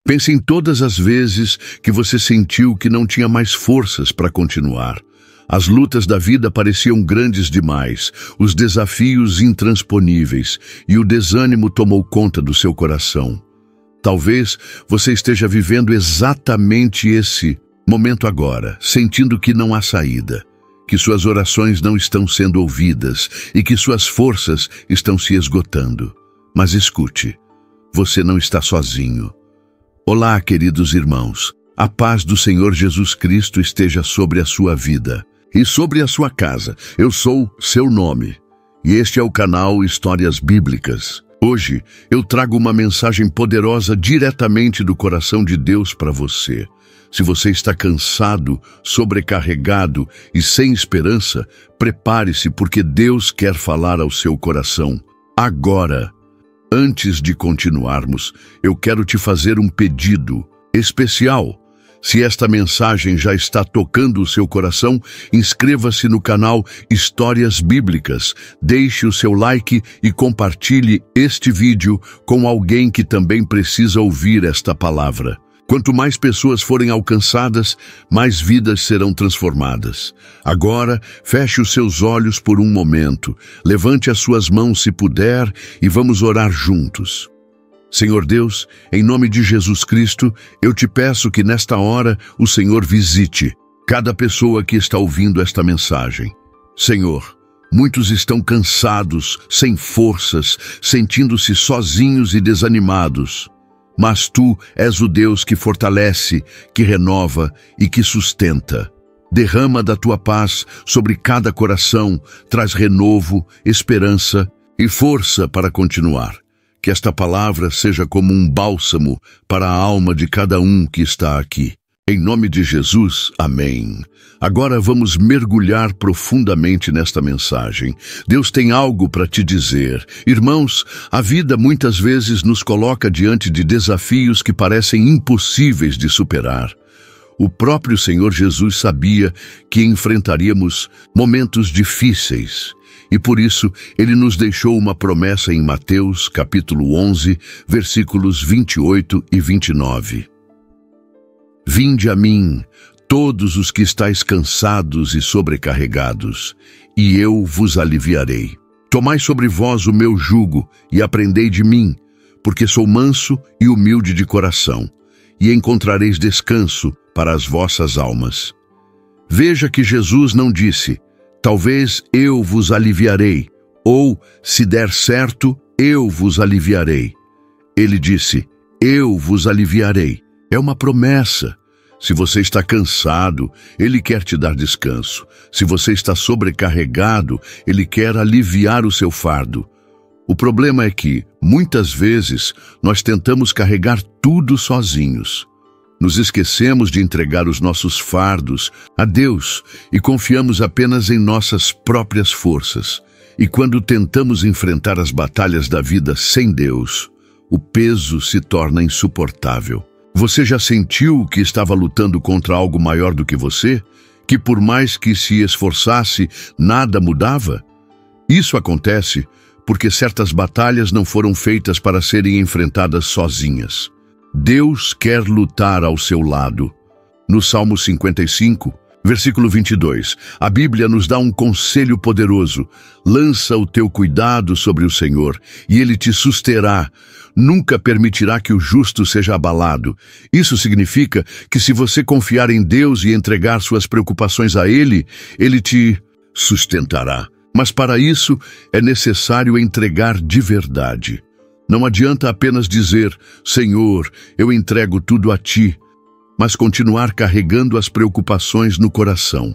Pense em todas as vezes que você sentiu que não tinha mais forças para continuar. As lutas da vida pareciam grandes demais, os desafios intransponíveis, e o desânimo tomou conta do seu coração. Talvez você esteja vivendo exatamente esse momento agora, sentindo que não há saída, que suas orações não estão sendo ouvidas e que suas forças estão se esgotando. Mas escute, você não está sozinho. Olá, queridos irmãos. A paz do Senhor Jesus Cristo esteja sobre a sua vida e sobre a sua casa. Eu sou Seu Nome e este é o canal Histórias Bíblicas. Hoje eu trago uma mensagem poderosa diretamente do coração de Deus para você. Se você está cansado, sobrecarregado e sem esperança, prepare-se porque Deus quer falar ao seu coração agora. Antes de continuarmos, eu quero te fazer um pedido especial. Se esta mensagem já está tocando o seu coração, inscreva-se no canal Histórias Bíblicas, deixe o seu like e compartilhe este vídeo com alguém que também precisa ouvir esta palavra. Quanto mais pessoas forem alcançadas, mais vidas serão transformadas. Agora, feche os seus olhos por um momento, levante as suas mãos se puder e vamos orar juntos. Senhor Deus, em nome de Jesus Cristo, eu te peço que nesta hora o Senhor visite cada pessoa que está ouvindo esta mensagem. Senhor, muitos estão cansados, sem forças, sentindo-se sozinhos e desanimados. Mas Tu és o Deus que fortalece, que renova e que sustenta. Derrama da Tua paz sobre cada coração, traz renovo, esperança e força para continuar. Que esta palavra seja como um bálsamo para a alma de cada um que está aqui. Em nome de Jesus, amém. Agora vamos mergulhar profundamente nesta mensagem. Deus tem algo para te dizer. Irmãos, a vida muitas vezes nos coloca diante de desafios que parecem impossíveis de superar. O próprio Senhor Jesus sabia que enfrentaríamos momentos difíceis. E por isso, Ele nos deixou uma promessa em Mateus, capítulo 11, versículos 28 e 29. Vinde a mim, todos os que estáis cansados e sobrecarregados, e eu vos aliviarei. Tomai sobre vós o meu jugo e aprendei de mim, porque sou manso e humilde de coração, e encontrareis descanso para as vossas almas. Veja que Jesus não disse, talvez eu vos aliviarei, ou, se der certo, eu vos aliviarei. Ele disse, eu vos aliviarei. É uma promessa. Se você está cansado, Ele quer te dar descanso. Se você está sobrecarregado, Ele quer aliviar o seu fardo. O problema é que, muitas vezes, nós tentamos carregar tudo sozinhos. Nos esquecemos de entregar os nossos fardos a Deus e confiamos apenas em nossas próprias forças. E quando tentamos enfrentar as batalhas da vida sem Deus, o peso se torna insuportável. Você já sentiu que estava lutando contra algo maior do que você? Que por mais que se esforçasse, nada mudava? Isso acontece porque certas batalhas não foram feitas para serem enfrentadas sozinhas. Deus quer lutar ao seu lado. No Salmo 55, versículo 22, a Bíblia nos dá um conselho poderoso. Lança o teu cuidado sobre o Senhor, e Ele te susterá. Nunca permitirá que o justo seja abalado. Isso significa que se você confiar em Deus e entregar suas preocupações a Ele, Ele te sustentará. Mas para isso é necessário entregar de verdade. Não adianta apenas dizer, Senhor, eu entrego tudo a Ti, mas continuar carregando as preocupações no coração.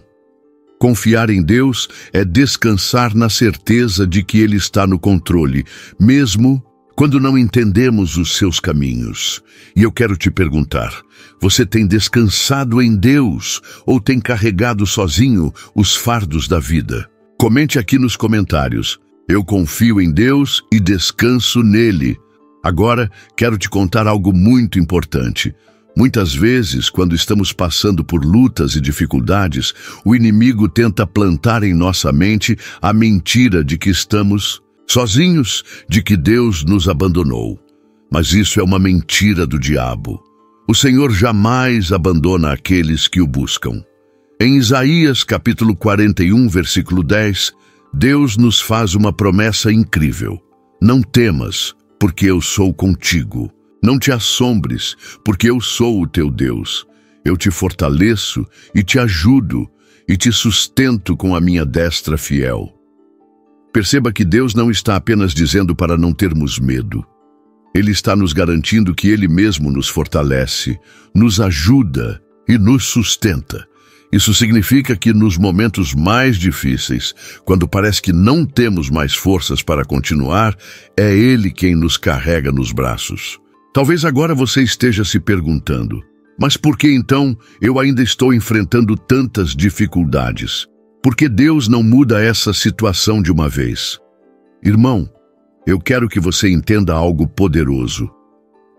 Confiar em Deus é descansar na certeza de que Ele está no controle, mesmo quando não entendemos os seus caminhos. E eu quero te perguntar, você tem descansado em Deus ou tem carregado sozinho os fardos da vida? Comente aqui nos comentários. Eu confio em Deus e descanso nele. Agora, quero te contar algo muito importante. Muitas vezes, quando estamos passando por lutas e dificuldades, o inimigo tenta plantar em nossa mente a mentira de que estamos sozinhos, de que Deus nos abandonou. Mas isso é uma mentira do diabo. O Senhor jamais abandona aqueles que o buscam. Em Isaías capítulo 41, versículo 10, Deus nos faz uma promessa incrível. Não temas, porque eu sou contigo. Não te assombres, porque eu sou o teu Deus. Eu te fortaleço e te ajudo e te sustento com a minha destra fiel. Perceba que Deus não está apenas dizendo para não termos medo. Ele está nos garantindo que Ele mesmo nos fortalece, nos ajuda e nos sustenta. Isso significa que nos momentos mais difíceis, quando parece que não temos mais forças para continuar, é Ele quem nos carrega nos braços. Talvez agora você esteja se perguntando, mas por que então eu ainda estou enfrentando tantas dificuldades? Por que Deus não muda essa situação de uma vez? Irmão, eu quero que você entenda algo poderoso.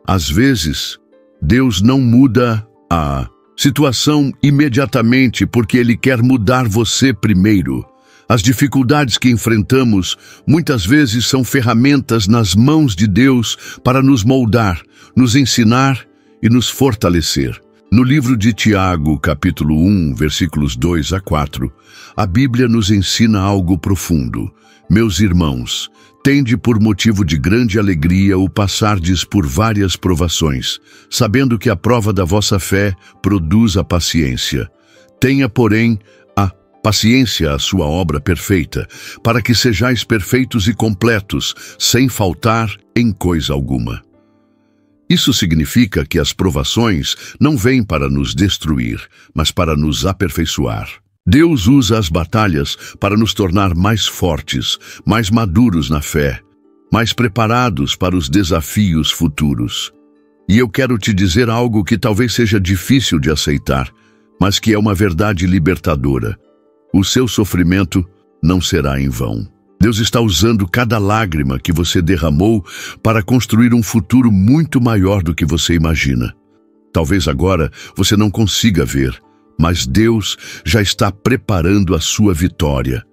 Às vezes, Deus não muda a situação imediatamente porque Ele quer mudar você primeiro. As dificuldades que enfrentamos muitas vezes são ferramentas nas mãos de Deus para nos moldar, nos ensinar e nos fortalecer. No livro de Tiago, capítulo 1, versículos 2 a 4, a Bíblia nos ensina algo profundo. Meus irmãos, tende por motivo de grande alegria o passardes por várias provações, sabendo que a prova da vossa fé produz a paciência. Tenha, porém, a paciência a sua obra perfeita, para que sejais perfeitos e completos, sem faltar em coisa alguma. Isso significa que as provações não vêm para nos destruir, mas para nos aperfeiçoar. Deus usa as batalhas para nos tornar mais fortes, mais maduros na fé, mais preparados para os desafios futuros. E eu quero te dizer algo que talvez seja difícil de aceitar, mas que é uma verdade libertadora. O seu sofrimento não será em vão. Deus está usando cada lágrima que você derramou para construir um futuro muito maior do que você imagina. Talvez agora você não consiga ver, mas Deus já está preparando a sua vitória.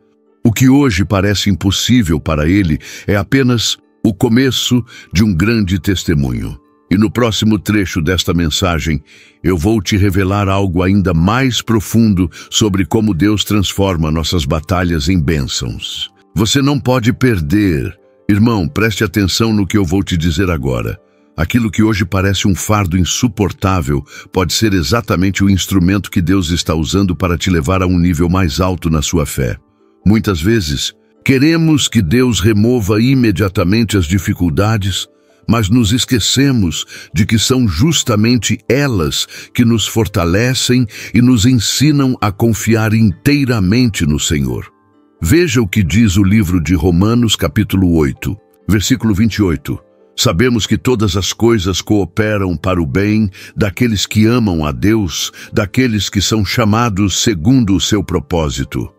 O que hoje parece impossível para Ele é apenas o começo de um grande testemunho. E no próximo trecho desta mensagem, eu vou te revelar algo ainda mais profundo sobre como Deus transforma nossas batalhas em bênçãos. Você não pode perder. Irmão, preste atenção no que eu vou te dizer agora. Aquilo que hoje parece um fardo insuportável pode ser exatamente o instrumento que Deus está usando para te levar a um nível mais alto na sua fé. Muitas vezes, queremos que Deus remova imediatamente as dificuldades, mas nos esquecemos de que são justamente elas que nos fortalecem e nos ensinam a confiar inteiramente no Senhor. Veja o que diz o livro de Romanos, capítulo 8, versículo 28. Sabemos que todas as coisas cooperam para o bem daqueles que amam a Deus, daqueles que são chamados segundo o seu propósito.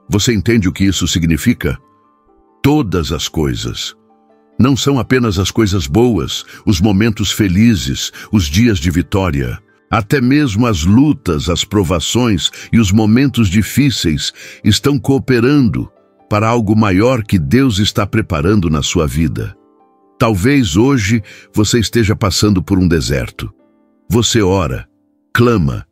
Você entende o que isso significa? Todas as coisas. Não são apenas as coisas boas, os momentos felizes, os dias de vitória. Até mesmo as lutas, as provações e os momentos difíceis estão cooperando para algo maior que Deus está preparando na sua vida. Talvez hoje você esteja passando por um deserto. Você ora, clama,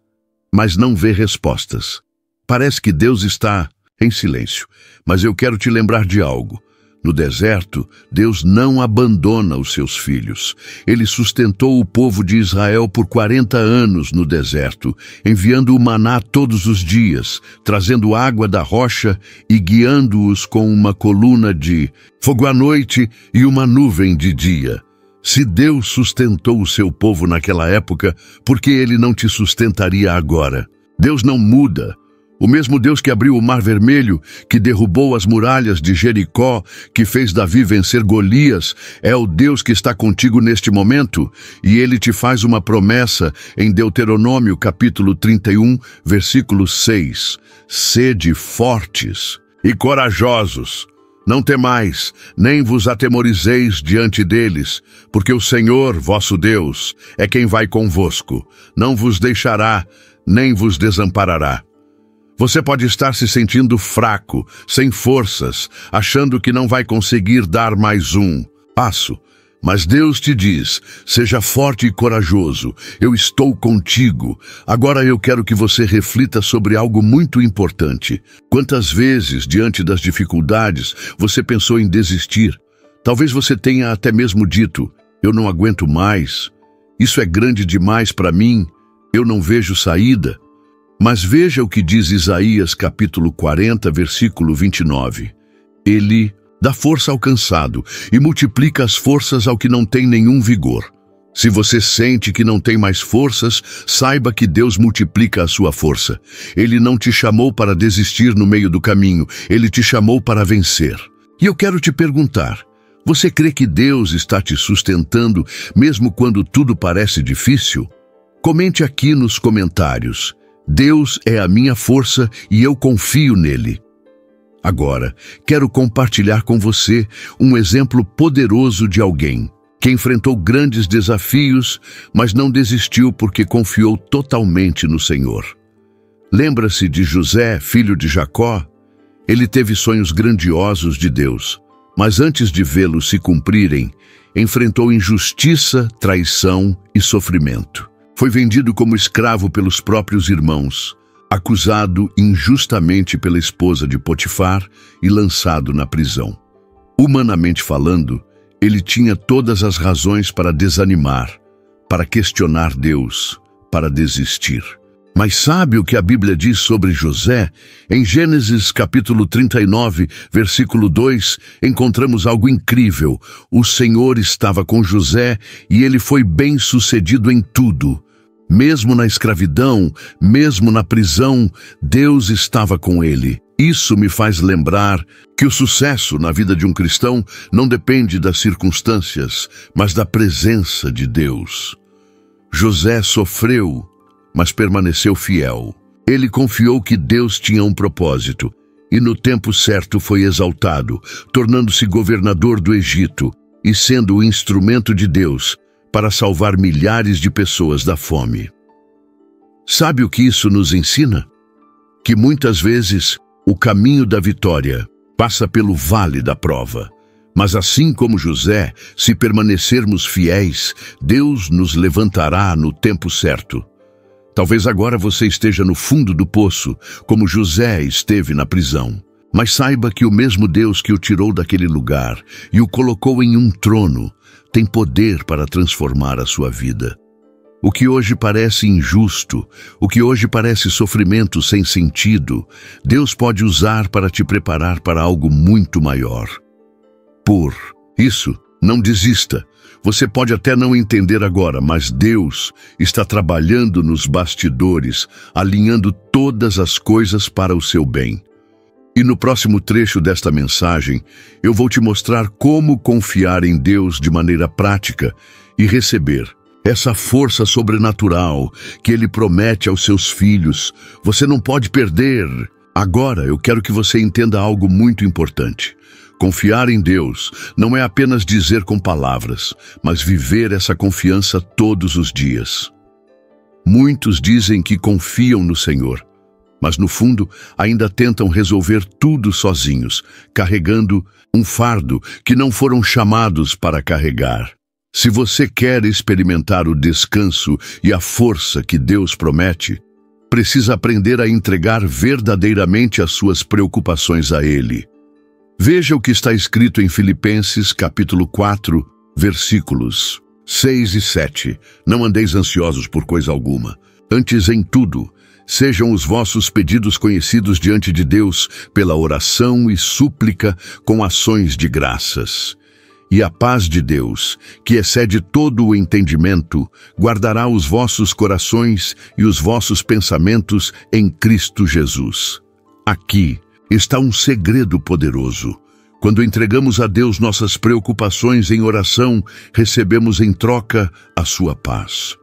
mas não vê respostas. Parece que Deus está em silêncio, mas eu quero te lembrar de algo. No deserto, Deus não abandona os seus filhos. Ele sustentou o povo de Israel por 40 anos no deserto, enviando o maná todos os dias, trazendo água da rocha e guiando-os com uma coluna de fogo à noite e uma nuvem de dia. Se Deus sustentou o seu povo naquela época, por que Ele não te sustentaria agora? Deus não muda. O mesmo Deus que abriu o Mar Vermelho, que derrubou as muralhas de Jericó, que fez Davi vencer Golias, é o Deus que está contigo neste momento, e Ele te faz uma promessa em Deuteronômio capítulo 31, versículo 6. Sede fortes e corajosos. Não temais, nem vos atemorizeis diante deles, porque o Senhor, vosso Deus, é quem vai convosco. Não vos deixará, nem vos desamparará. Você pode estar se sentindo fraco, sem forças, achando que não vai conseguir dar mais um passo. Mas Deus te diz: seja forte e corajoso, eu estou contigo. Agora eu quero que você reflita sobre algo muito importante. Quantas vezes, diante das dificuldades, você pensou em desistir? Talvez você tenha até mesmo dito: eu não aguento mais, isso é grande demais para mim, eu não vejo saída. Mas veja o que diz Isaías capítulo 40, versículo 29. Ele dá força ao cansado e multiplica as forças ao que não tem nenhum vigor. Se você sente que não tem mais forças, saiba que Deus multiplica a sua força. Ele não te chamou para desistir no meio do caminho, Ele te chamou para vencer. E eu quero te perguntar: você crê que Deus está te sustentando mesmo quando tudo parece difícil? Comente aqui nos comentários: Deus é a minha força e eu confio nele. Agora, quero compartilhar com você um exemplo poderoso de alguém que enfrentou grandes desafios, mas não desistiu porque confiou totalmente no Senhor. Lembra-se de José, filho de Jacó? Ele teve sonhos grandiosos de Deus, mas antes de vê-los se cumprirem, enfrentou injustiça, traição e sofrimento. Foi vendido como escravo pelos próprios irmãos, acusado injustamente pela esposa de Potifar e lançado na prisão. Humanamente falando, ele tinha todas as razões para desanimar, para questionar Deus, para desistir. Mas sabe o que a Bíblia diz sobre José? Em Gênesis capítulo 39, versículo 2, encontramos algo incrível. O Senhor estava com José e ele foi bem-sucedido em tudo. Mesmo na escravidão, mesmo na prisão, Deus estava com ele. Isso me faz lembrar que o sucesso na vida de um cristão não depende das circunstâncias, mas da presença de Deus. José sofreu, mas permaneceu fiel. Ele confiou que Deus tinha um propósito, e no tempo certo foi exaltado, tornando-se governador do Egito e sendo o instrumento de Deus para salvar milhares de pessoas da fome. Sabe o que isso nos ensina? Que muitas vezes o caminho da vitória passa pelo vale da prova. Mas assim como José, se permanecermos fiéis, Deus nos levantará no tempo certo. Talvez agora você esteja no fundo do poço, como José esteve na prisão. Mas saiba que o mesmo Deus que o tirou daquele lugar e o colocou em um trono, tem poder para transformar a sua vida. O que hoje parece injusto, o que hoje parece sofrimento sem sentido, Deus pode usar para te preparar para algo muito maior. Por isso, não desista. Você pode até não entender agora, mas Deus está trabalhando nos bastidores, alinhando todas as coisas para o seu bem. E no próximo trecho desta mensagem, eu vou te mostrar como confiar em Deus de maneira prática e receber essa força sobrenatural que Ele promete aos seus filhos. Você não pode perder. Agora eu quero que você entenda algo muito importante. Confiar em Deus não é apenas dizer com palavras, mas viver essa confiança todos os dias. Muitos dizem que confiam no Senhor, mas no fundo ainda tentam resolver tudo sozinhos, carregando um fardo que não foram chamados para carregar. Se você quer experimentar o descanso e a força que Deus promete, precisa aprender a entregar verdadeiramente as suas preocupações a Ele. Veja o que está escrito em Filipenses capítulo 4, versículos 6 e 7. Não andeis ansiosos por coisa alguma, antes em tudo, sejam os vossos pedidos conhecidos diante de Deus pela oração e súplica com ações de graças. E a paz de Deus, que excede todo o entendimento, guardará os vossos corações e os vossos pensamentos em Cristo Jesus. Aqui está um segredo poderoso. Quando entregamos a Deus nossas preocupações em oração, recebemos em troca a sua paz.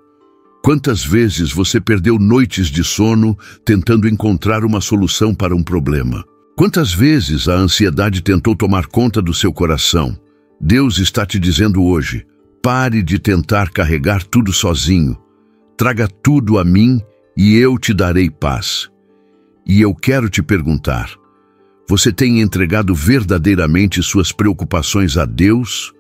Quantas vezes você perdeu noites de sono tentando encontrar uma solução para um problema? Quantas vezes a ansiedade tentou tomar conta do seu coração? Deus está te dizendo hoje: pare de tentar carregar tudo sozinho. Traga tudo a mim e eu te darei paz. E eu quero te perguntar: você tem entregado verdadeiramente suas preocupações a Deus?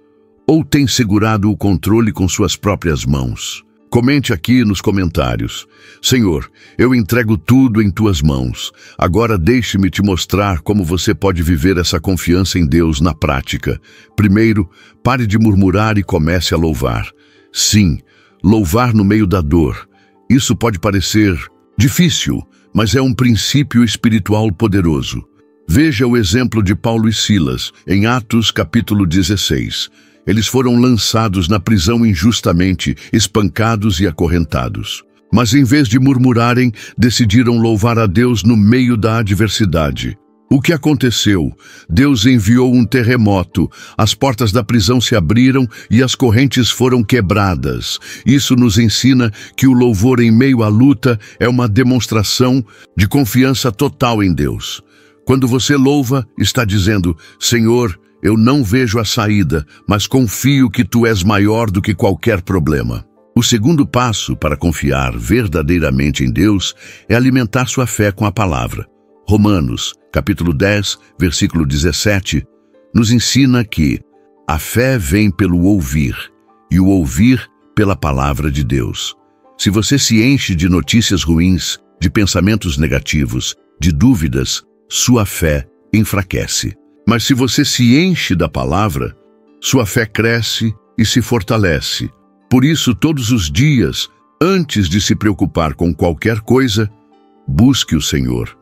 ou tem segurado o controle com suas próprias mãos? Comente aqui nos comentários. Senhor, eu entrego tudo em tuas mãos. Agora deixe-me te mostrar como você pode viver essa confiança em Deus na prática. Primeiro, pare de murmurar e comece a louvar. Sim, louvar no meio da dor. Isso pode parecer difícil, mas é um princípio espiritual poderoso. Veja o exemplo de Paulo e Silas, em Atos capítulo 16. Eles foram lançados na prisão injustamente, espancados e acorrentados. Mas em vez de murmurarem, decidiram louvar a Deus no meio da adversidade. O que aconteceu? Deus enviou um terremoto, as portas da prisão se abriram e as correntes foram quebradas. Isso nos ensina que o louvor em meio à luta é uma demonstração de confiança total em Deus. Quando você louva, está dizendo: Senhor, eu não vejo a saída, mas confio que Tu és maior do que qualquer problema. O segundo passo para confiar verdadeiramente em Deus é alimentar sua fé com a palavra. Romanos, capítulo 10, versículo 17, nos ensina que a fé vem pelo ouvir, e o ouvir pela palavra de Deus. Se você se enche de notícias ruins, de pensamentos negativos, de dúvidas, sua fé enfraquece. Mas se você se enche da palavra, sua fé cresce e se fortalece. Por isso, todos os dias, antes de se preocupar com qualquer coisa, busque o Senhor.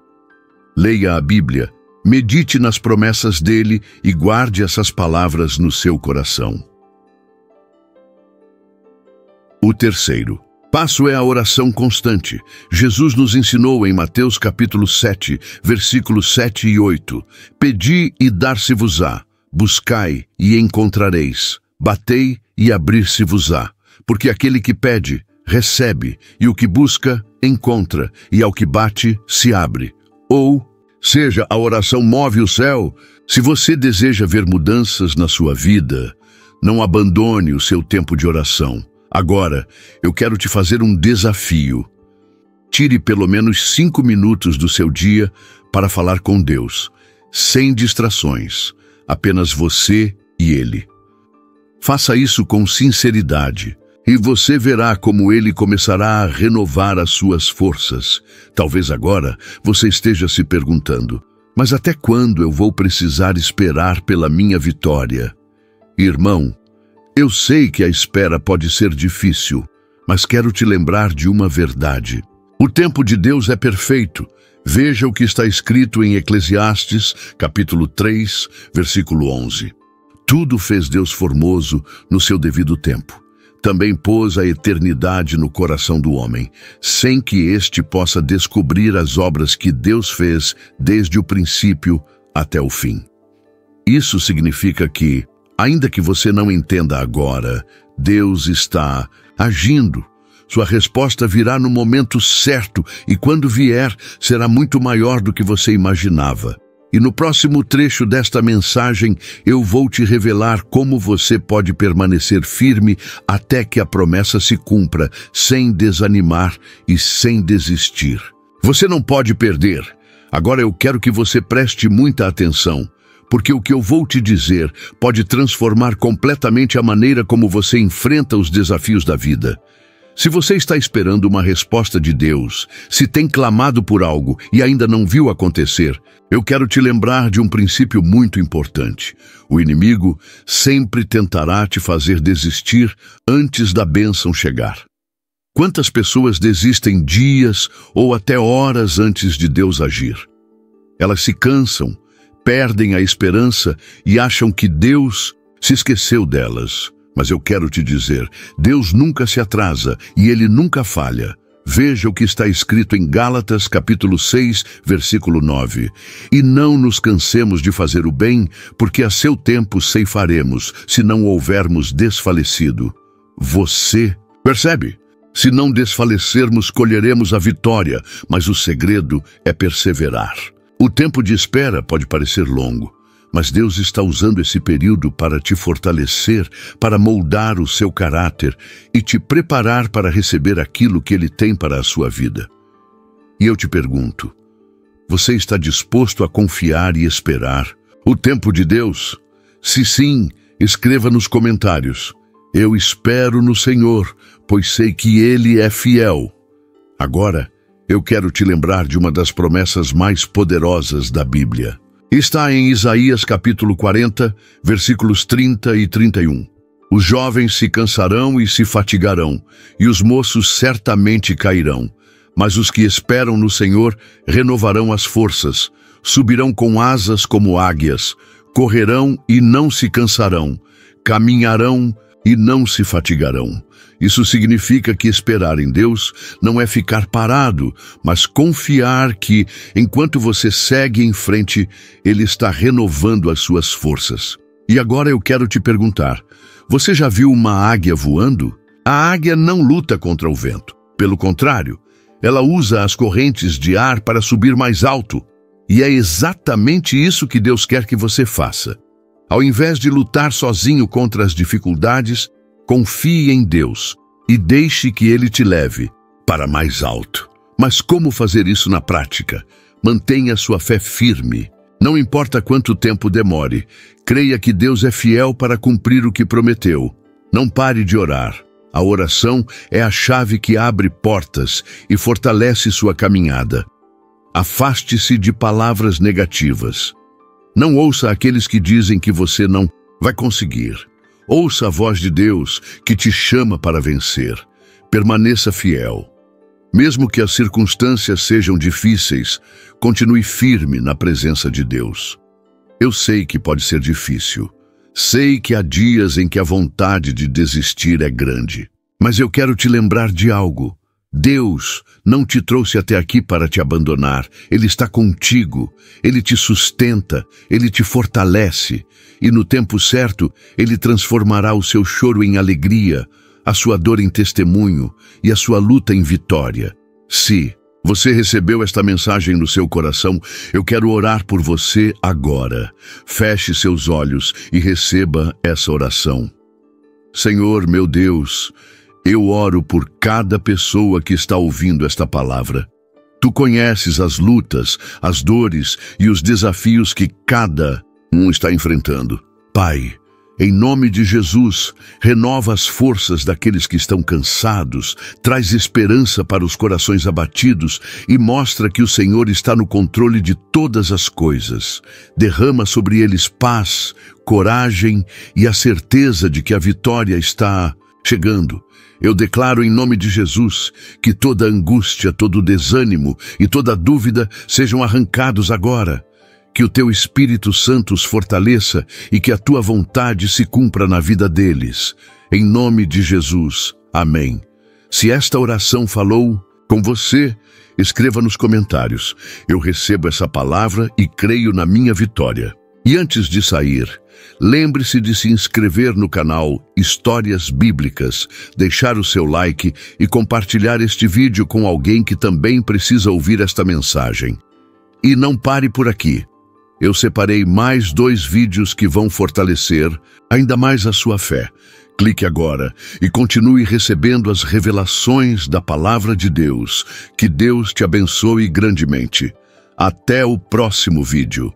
Leia a Bíblia, medite nas promessas dele e guarde essas palavras no seu coração. O terceiro passo é a oração constante. Jesus nos ensinou em Mateus capítulo 7, versículos 7 e 8. Pedi e dar-se-vos-á, buscai e encontrareis, batei e abrir-se-vos-á. Porque aquele que pede, recebe, e o que busca, encontra, e ao que bate, se abre. Ou seja, a oração move o céu. Se você deseja ver mudanças na sua vida, não abandone o seu tempo de oração. Agora, eu quero te fazer um desafio. Tire pelo menos 5 minutos do seu dia para falar com Deus, sem distrações, apenas você e Ele. Faça isso com sinceridade, e você verá como Ele começará a renovar as suas forças. Talvez agora você esteja se perguntando: mas até quando eu vou precisar esperar pela minha vitória? Irmão, eu sei que a espera pode ser difícil, mas quero te lembrar de uma verdade. O tempo de Deus é perfeito. Veja o que está escrito em Eclesiastes, capítulo 3, versículo 11. Tudo fez Deus formoso no seu devido tempo. Também pôs a eternidade no coração do homem, sem que este possa descobrir as obras que Deus fez desde o princípio até o fim. Isso significa que, ainda que você não entenda agora, Deus está agindo. Sua resposta virá no momento certo e quando vier, será muito maior do que você imaginava. E no próximo trecho desta mensagem, eu vou te revelar como você pode permanecer firme até que a promessa se cumpra, sem desanimar e sem desistir. Você não pode perder. Agora eu quero que você preste muita atenção, porque o que eu vou te dizer pode transformar completamente a maneira como você enfrenta os desafios da vida. Se você está esperando uma resposta de Deus, se tem clamado por algo e ainda não viu acontecer, eu quero te lembrar de um princípio muito importante. O inimigo sempre tentará te fazer desistir antes da bênção chegar. Quantas pessoas desistem dias ou até horas antes de Deus agir? Elas se cansam, perdem a esperança e acham que Deus se esqueceu delas. Mas eu quero te dizer, Deus nunca se atrasa e Ele nunca falha. Veja o que está escrito em Gálatas, capítulo 6, versículo 9. E não nos cansemos de fazer o bem, porque a seu tempo ceifaremos, se não houvermos desfalecido. Você percebe? Se não desfalecermos, colheremos a vitória, mas o segredo é perseverar. O tempo de espera pode parecer longo, mas Deus está usando esse período para te fortalecer, para moldar o seu caráter e te preparar para receber aquilo que Ele tem para a sua vida. E eu te pergunto, você está disposto a confiar e esperar o tempo de Deus? Se sim, Escreva nos comentários: eu espero no Senhor, pois sei que Ele é fiel. Agora, eu quero te lembrar de uma das promessas mais poderosas da Bíblia. Está em Isaías capítulo 40, versículos 30 e 31. Os jovens se cansarão e se fatigarão, e os moços certamente cairão. Mas os que esperam no Senhor renovarão as forças, subirão com asas como águias, correrão e não se cansarão, caminharão e não se fatigarão. Isso significa que esperar em Deus não é ficar parado, mas confiar que, enquanto você segue em frente, Ele está renovando as suas forças. E agora eu quero te perguntar, você já viu uma águia voando? A águia não luta contra o vento. Pelo contrário, ela usa as correntes de ar para subir mais alto. E é exatamente isso que Deus quer que você faça. Ao invés de lutar sozinho contra as dificuldades, confie em Deus e deixe que Ele te leve para mais alto. Mas como fazer isso na prática? Mantenha sua fé firme. Não importa quanto tempo demore, creia que Deus é fiel para cumprir o que prometeu. Não pare de orar. A oração é a chave que abre portas e fortalece sua caminhada. Afaste-se de palavras negativas. Não ouça aqueles que dizem que você não vai conseguir. Ouça a voz de Deus que te chama para vencer. Permaneça fiel. Mesmo que as circunstâncias sejam difíceis, continue firme na presença de Deus. Eu sei que pode ser difícil. Sei que há dias em que a vontade de desistir é grande. Mas eu quero te lembrar de algo. Deus não te trouxe até aqui para te abandonar. Ele está contigo. Ele te sustenta. Ele te fortalece. E no tempo certo, Ele transformará o seu choro em alegria, a sua dor em testemunho e a sua luta em vitória. Se você recebeu esta mensagem no seu coração, eu quero orar por você agora. Feche seus olhos e receba essa oração. Senhor, meu Deus, eu oro por cada pessoa que está ouvindo esta palavra. Tu conheces as lutas, as dores e os desafios que cada um está enfrentando. Pai, em nome de Jesus, renova as forças daqueles que estão cansados, traz esperança para os corações abatidos e mostra que o Senhor está no controle de todas as coisas. Derrama sobre eles paz, coragem e a certeza de que a vitória está chegando. Eu declaro em nome de Jesus que toda angústia, todo desânimo e toda dúvida sejam arrancados agora. Que o Teu Espírito Santo os fortaleça e que a Tua vontade se cumpra na vida deles. Em nome de Jesus. Amém. Se esta oração falou com você, escreva nos comentários. Eu recebo essa palavra e creio na minha vitória. E antes de sair, lembre-se de se inscrever no canal Histórias Bíblicas, deixar o seu like e compartilhar este vídeo com alguém que também precisa ouvir esta mensagem. E não pare por aqui. Eu separei mais 2 vídeos que vão fortalecer ainda mais a sua fé. Clique agora e continue recebendo as revelações da Palavra de Deus. Que Deus te abençoe grandemente. Até o próximo vídeo.